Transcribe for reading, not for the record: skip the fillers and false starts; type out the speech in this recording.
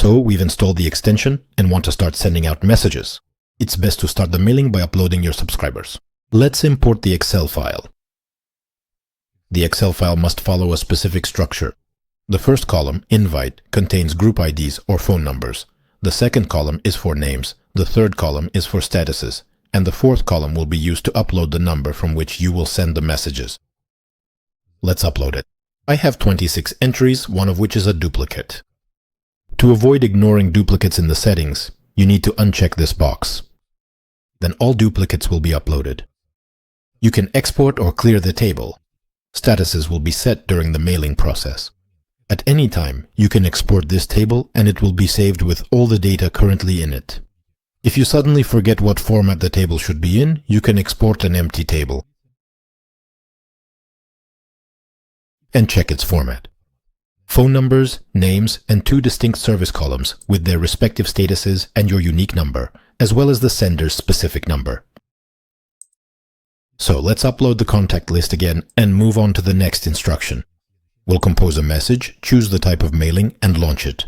So we've installed the extension and want to start sending out messages. It's best to start the mailing by uploading your subscribers. Let's import the Excel file. The Excel file must follow a specific structure. The first column, Invite, contains group IDs or phone numbers. The second column is for names. The third column is for statuses. And the fourth column will be used to upload the number from which you will send the messages. Let's upload it. I have 26 entries, one of which is a duplicate. To avoid ignoring duplicates in the settings, you need to uncheck this box. Then all duplicates will be uploaded. You can export or clear the table. Statuses will be set during the mailing process. At any time, you can export this table and it will be saved with all the data currently in it. If you suddenly forget what format the table should be in, you can export an empty table and check its format. Phone numbers, names, and 2 distinct service columns with their respective statuses and your unique number, as well as the sender's specific number. So let's upload the contact list again and move on to the next instruction. We'll compose a message, choose the type of mailing, and launch it.